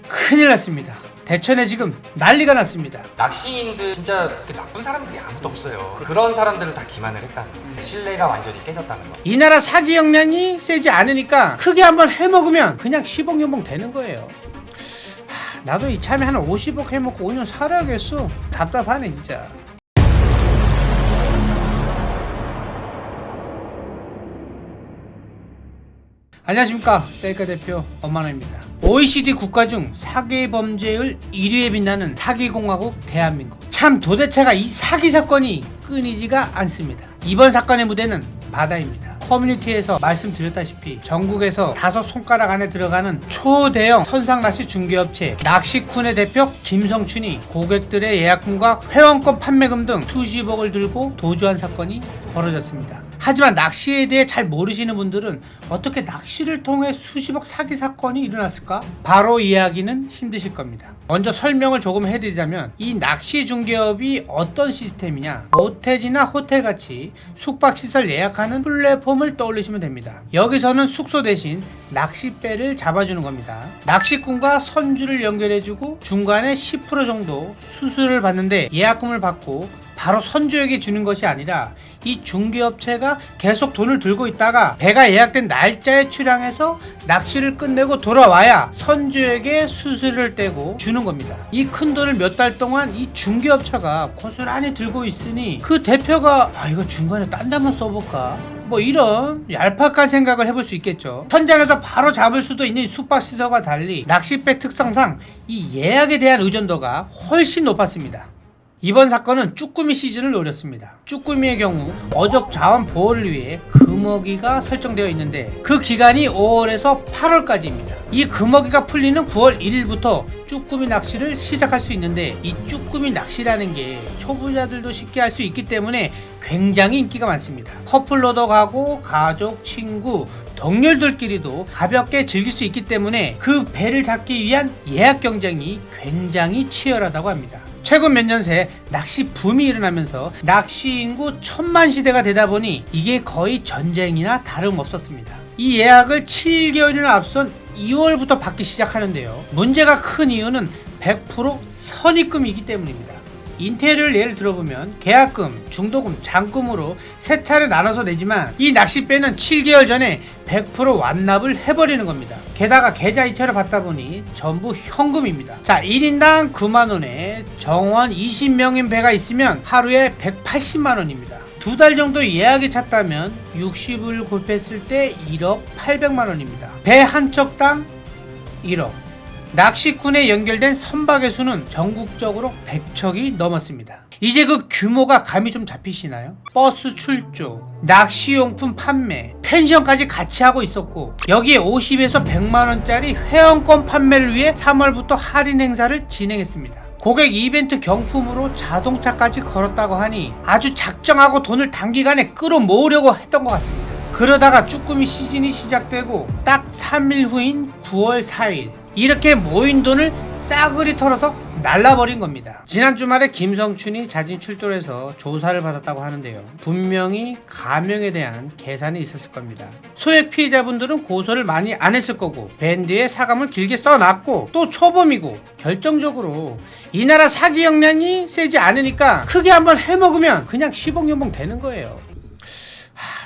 큰일 났습니다. 대천에 지금 난리가 났습니다. 낚시인들 진짜 나쁜 사람들이 아무도 없어요. 그런 사람들을 다 기만을 했다는 거. 신뢰가 완전히 깨졌다는 거. 이 나라 사기 역량이 세지 않으니까 크게 한번 해먹으면 그냥 10억 연봉 되는 거예요. 나도 이참에 한 50억 해먹고 5년 살아야겠어. 답답하네 진짜. 안녕하십니까, 셀카 대표 엄만호입니다. OECD 국가 중 사기 범죄율 1위에 빛나는 사기공화국 대한민국. 참 도대체가 이 사기 사건이 끊이지가 않습니다. 이번 사건의 무대는 바다입니다. 커뮤니티에서 말씀드렸다시피 전국에서 5손가락 안에 들어가는 초대형 선상낚시 중개업체 낚시쿤의 대표 김성춘이 고객들의 예약금과 회원권 판매금 등 수십억을 들고 도주한 사건이 벌어졌습니다. 하지만 낚시에 대해 잘 모르시는 분들은 어떻게 낚시를 통해 수십억 사기 사건이 일어났을까? 바로 이해하기는 힘드실 겁니다. 먼저 설명을 조금 해드리자면 이 낚시 중개업이 어떤 시스템이냐, 모텔이나 호텔같이 숙박시설 예약하는 플랫폼을 떠올리시면 됩니다. 여기서는 숙소 대신 낚싯배를 잡아주는 겁니다. 낚시꾼과 선주를 연결해주고 중간에 10% 정도 수수료를 받는데 예약금을 받고 바로 선주에게 주는 것이 아니라 이 중개업체가 계속 돈을 들고 있다가 배가 예약된 날짜에 출항해서 낚시를 끝내고 돌아와야 선주에게 수수료를 떼고 주는 겁니다. 이 큰 돈을 몇 달 동안 이 중개업체가 고스란히 들고 있으니 그 대표가 이거 중간에 딴 데만 써볼까? 뭐 이런 얄팍한 생각을 해볼 수 있겠죠. 현장에서 바로 잡을 수도 있는 숙박시설과 달리 낚싯배 특성상 이 예약에 대한 의존도가 훨씬 높았습니다. 이번 사건은 쭈꾸미 시즌을 노렸습니다. 쭈꾸미의 경우 어적 자원 보호를 위해 금어기가 설정되어 있는데 그 기간이 5월에서 8월까지입니다. 이 금어기가 풀리는 9월 1일부터 쭈꾸미 낚시를 시작할 수 있는데 이 쭈꾸미 낚시라는 게 초보자들도 쉽게 할 수 있기 때문에 굉장히 인기가 많습니다. 커플로도 가고 가족, 친구, 동료들끼리도 가볍게 즐길 수 있기 때문에 그 배를 잡기 위한 예약 경쟁이 굉장히 치열하다고 합니다. 최근 몇 년 새 낚시 붐이 일어나면서 낚시 인구 1000만 시대가 되다 보니 이게 거의 전쟁이나 다름없었습니다. 이 예약을 7개월이나 앞선 2월부터 받기 시작하는데요. 문제가 큰 이유는 100% 선입금이기 때문입니다. 인테리어를 예를 들어보면 계약금, 중도금, 잔금으로 세 차례 나눠서 내지만 이 낚싯배는 7개월 전에 100% 완납을 해버리는 겁니다. 게다가 계좌이체를 받다 보니 전부 현금입니다. 자, 1인당 9만원에 정원 20명인 배가 있으면 하루에 180만원입니다. 2달 정도 예약이 찼다면 60을 곱했을 때 1억 800만원입니다. 배 한 척당 1억. 낚시꾼에 연결된 선박의 수는 전국적으로 100척이 넘었습니다. 이제 그 규모가 감이 좀 잡히시나요? 버스 출조, 낚시용품 판매, 펜션까지 같이 하고 있었고 여기에 50에서 100만원짜리 회원권 판매를 위해 3월부터 할인 행사를 진행했습니다. 고객 이벤트 경품으로 자동차까지 걸었다고 하니 아주 작정하고 돈을 단기간에 끌어모으려고 했던 것 같습니다. 그러다가 쭈꾸미 시즌이 시작되고 딱 3일 후인 9월 4일 이렇게 모인 돈을 싸그리 털어서 날라버린 겁니다. 지난 주말에 김성춘이 자진 출두해서 조사를 받았다고 하는데요. 분명히 가명에 대한 계산이 있었을 겁니다. 소액 피해자분들은 고소를 많이 안 했을 거고 밴드에 사감을 길게 써놨고 또 초범이고 결정적으로 이 나라 사기 역량이 세지 않으니까 크게 한번 해먹으면 그냥 10억 연봉 되는 거예요.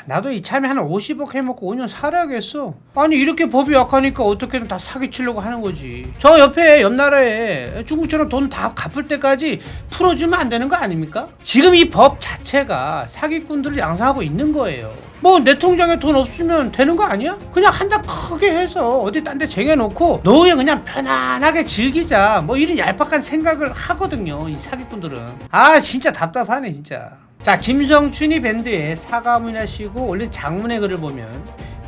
나도 이참에 한 50억 해먹고 5년 살아야겠어. 아니 이렇게 법이 약하니까 어떻게든 다 사기치려고 하는 거지. 저 옆에 옆나라에 중국처럼 돈 다 갚을 때까지 풀어주면 안 되는 거 아닙니까? 지금 이 법 자체가 사기꾼들을 양성하고 있는 거예요. 뭐 내 통장에 돈 없으면 되는 거 아니야? 그냥 한 달 크게 해서 어디 딴 데 쟁여놓고 노후에 그냥 편안하게 즐기자, 뭐 이런 얄팍한 생각을 하거든요 이 사기꾼들은. 진짜 답답하네 진짜. 자, 김성춘이 밴드에 사과문이나 시고 올린 장문의 글을 보면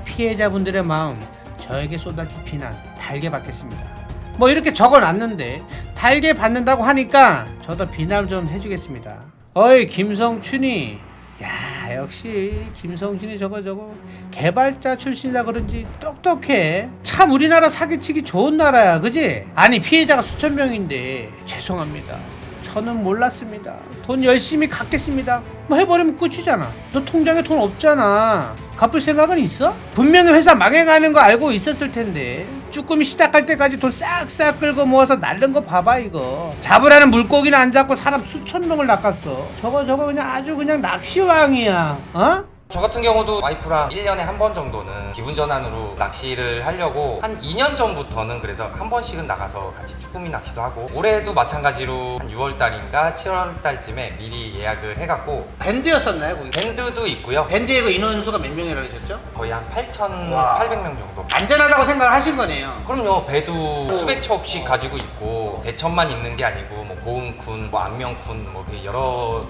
피해자분들의 마음 저에게 쏟아질 비난 달게 받겠습니다. 뭐 이렇게 적어놨는데 달게 받는다고 하니까 저도 비난을 좀 해주겠습니다. 어이 김성춘이, 야 역시 김성춘이 저거 개발자 출신이라 그런지 똑똑해. 참 우리나라 사기치기 좋은 나라야, 그지? 아니 피해자가 수천 명인데 죄송합니다, 저는 몰랐습니다. 돈 열심히 갚겠습니다. 뭐 해버리면 끝이잖아. 너 통장에 돈 없잖아. 갚을 생각은 있어? 분명히 회사 망해가는 거 알고 있었을 텐데 쭈꾸미 시작할 때까지 돈 싹싹 끌고 모아서 날른 거 봐봐 이거. 잡으라는 물고기는 안 잡고 사람 수천 명을 낚았어. 저거 그냥 아주 그냥 낚시왕이야. 어? 저 같은 경우도 와이프랑 1년에 한 번 정도는 기분 전환으로 낚시를 하려고 한 2년 전부터는 그래도 한 번씩은 나가서 같이 쭈꾸미 낚시도 하고, 올해도 마찬가지로 한 6월달인가 7월달쯤에 미리 예약을 해갖고. 밴드였었나요 거기? 밴드도 있고요. 밴드의 그 인원수가 몇 명이라고 하셨죠? 거의 한 8,800명 정도. 안전하다고 생각을 하신 거네요. 그럼요. 배도 수백 척씩 가지고 있고 대천만 있는 게 아니고 뭐 고흥군, 뭐 안명군, 뭐 여러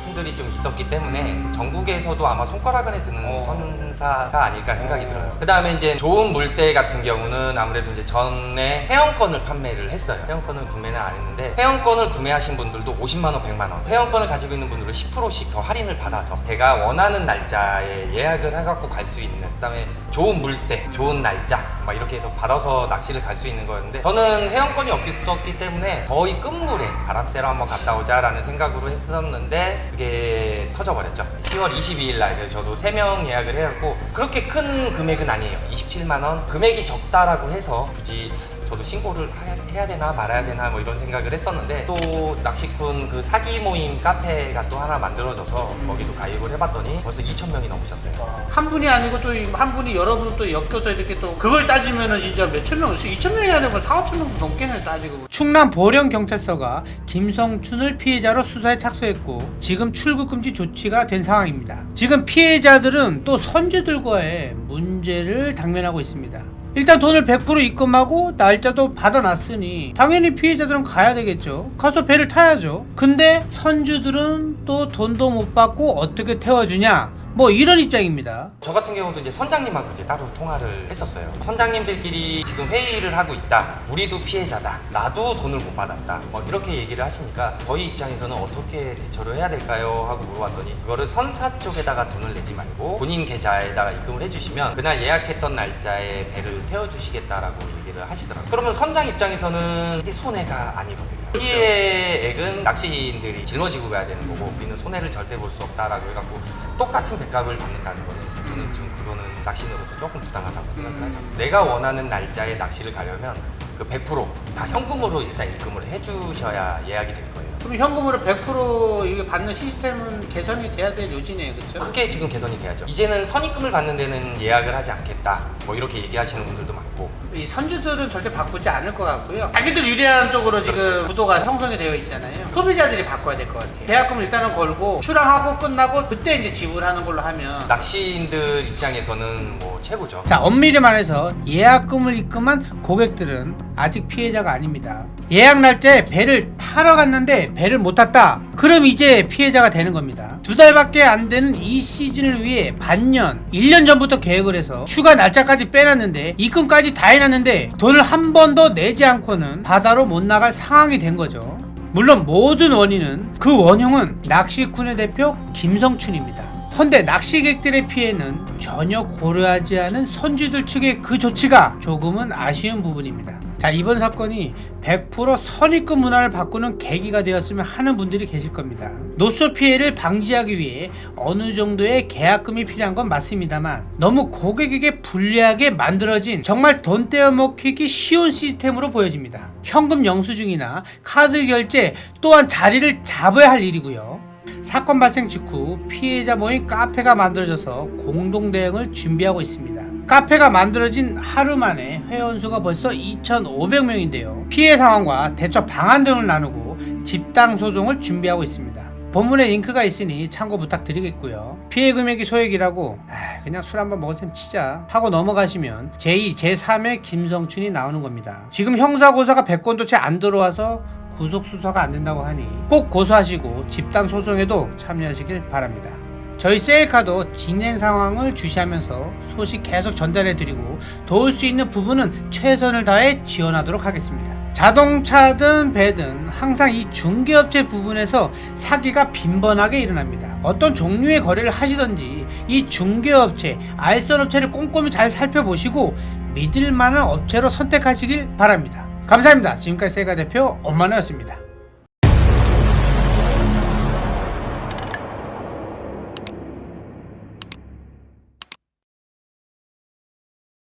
군들이 좀 있었기 때문에 전국에서도 아마 손가락 안에 드는 선사가 아닐까 생각이 들어요. 그 다음에 이제 좋은 물때 같은 경우는 아무래도 이제 전에 회원권을 판매를 했어요. 회원권을 구매는 안 했는데, 회원권을 구매하신 분들도 50만원, 100만원, 회원권을 가지고 있는 분들은 10%씩 더 할인을 받아서 제가 원하는 날짜에 예약을 해갖고 갈 수 있는, 그 다음에 좋은 물때, 좋은 날짜 막 이렇게 해서 받아서 낚시를 갈 수 있는 거였는데, 저는 회원권이 없었기 때문에 거의 끝물에 바람 쐬러 한번 갔다 오자라는 생각으로 했었는데 그게 터져버렸죠. 10월 22일 날 저도 3명 예약을 해갖고, 그렇게 큰 금액은 아니에요. 27만원. 금액이 적다라고 해서 굳이 저도 신고를 해야 되나 말아야 되나 뭐 이런 생각을 했었는데, 또 낚시꾼 그 사기 모임 카페가 또 하나 만들어져서 거기도 가입을 해봤더니 벌써 2,000명이 넘으셨어요. 한 분이 아니고 또 한 분이 여러분 또 엮여서 이렇게 또 그걸 따지면은 진짜 몇천 명, 2,000명이 아니고 4,5,000명 넘게는 따지고. 충남 보령경찰서가 김성춘을 피해자로 수사에 착수했고 지금 출국 금지 조치가 된 상황입니다. 지금 피해자들은 또 선주들과의 문제를 당면하고 있습니다. 일단 돈을 100% 입금하고 날짜도 받아놨으니 당연히 피해자들은 가야 되겠죠. 가서 배를 타야죠. 근데 선주들은 또 돈도 못 받고 어떻게 태워주냐, 뭐 이런 입장입니다. 저 같은 경우도 이제 선장님하고 이제 따로 통화를 했었어요. 선장님들끼리 지금 회의를 하고 있다. 우리도 피해자다. 나도 돈을 못 받았다. 뭐 이렇게 얘기를 하시니까 저희 입장에서는 어떻게 대처를 해야 될까요? 하고 물어봤더니 그거를 선사 쪽에다가 돈을 내지 말고 본인 계좌에다가 입금을 해주시면 그날 예약했던 날짜에 배를 태워주시겠다라고 얘기를 하시더라고요. 그러면 선장 입장에서는 이게 손해가 아니거든요. 피해액은 낚시인들이 짊어지고 가야 되는 거고 우리는 손해를 절대 볼 수 없다라고 해갖고 똑같은 배값을 받는다는 거는 저는 좀 그거는 낚시인으로서 조금 부당하다고 생각을 하죠. 내가 원하는 날짜에 낚시를 가려면 그 100%다 현금으로 일단 입금을 해주셔야 예약이 될 거예요. 그럼 현금으로 100% 이게 받는 시스템은 개선이 돼야 될 요지네요, 그렇죠? 그게 지금 개선이 돼야죠. 이제는 선입금을 받는 데는 예약을 하지 않겠다. 뭐 이렇게 얘기하시는 분들도 많고. 이 선주들은 절대 바꾸지 않을 것 같고요. 자기들 유리한 쪽으로 지금 그렇죠. 구도가 형성이 되어 있잖아요. 소비자들이 바꿔야 될 것 같아요. 계약금을 일단은 걸고 출항하고 끝나고 그때 이제 지불하는 걸로 하면 낚시인들 입장에서는 뭐 최고죠. 자, 엄밀히 말해서 예약금을 입금한 고객들은 아직 피해자가 아닙니다. 예약 날짜에 배를 타러 갔는데 배를 못 탔다. 그럼 이제 피해자가 되는 겁니다. 2달밖에 안 되는 이 시즌을 위해 반년, 1년 전부터 계획을 해서 휴가 날짜까지 빼놨는데 입금까지 다 해놨는데 돈을 한 번도 내지 않고는 바다로 못 나갈 상황이 된 거죠. 물론 모든 원인은 그 원흉은 낚시꾼의 대표 김성춘입니다. 헌데 낚시객들의 피해는 전혀 고려하지 않은 선주들 측의 그 조치가 조금은 아쉬운 부분입니다. 자, 이번 사건이 100% 선입금 문화를 바꾸는 계기가 되었으면 하는 분들이 계실 겁니다. 노쇼 피해를 방지하기 위해 어느 정도의 계약금이 필요한 건 맞습니다만 너무 고객에게 불리하게 만들어진 정말 돈 떼어먹히기 쉬운 시스템으로 보여집니다. 현금 영수증이나 카드 결제 또한 자리를 잡아야 할 일이고요. 사건 발생 직후 피해자 모임 카페가 만들어져서 공동 대응을 준비하고 있습니다. 카페가 만들어진 하루 만에 회원수가 벌써 2,500명인데요. 피해 상황과 대처 방안 등을 나누고 집단 소송을 준비하고 있습니다. 본문에 링크가 있으니 참고 부탁드리겠고요. 피해 금액이 소액이라고 그냥 술 한번 먹은 셈 치자 하고 넘어가시면 제2, 제3의 김성춘이 나오는 겁니다. 지금 형사고사가 100건도 채 안 들어와서 구속수사가 안 된다고 하니 꼭 고소하시고 집단 소송에도 참여하시길 바랍니다. 저희 셀카도 진행 상황을 주시하면서 소식 계속 전달해드리고 도울 수 있는 부분은 최선을 다해 지원하도록 하겠습니다. 자동차든 배든 항상 이 중개업체 부분에서 사기가 빈번하게 일어납니다. 어떤 종류의 거래를 하시던지 이 중개업체, 알선업체를 꼼꼼히 잘 살펴보시고 믿을 만한 업체로 선택하시길 바랍니다. 감사합니다. 지금까지 세가 대표 엄마나였습니다.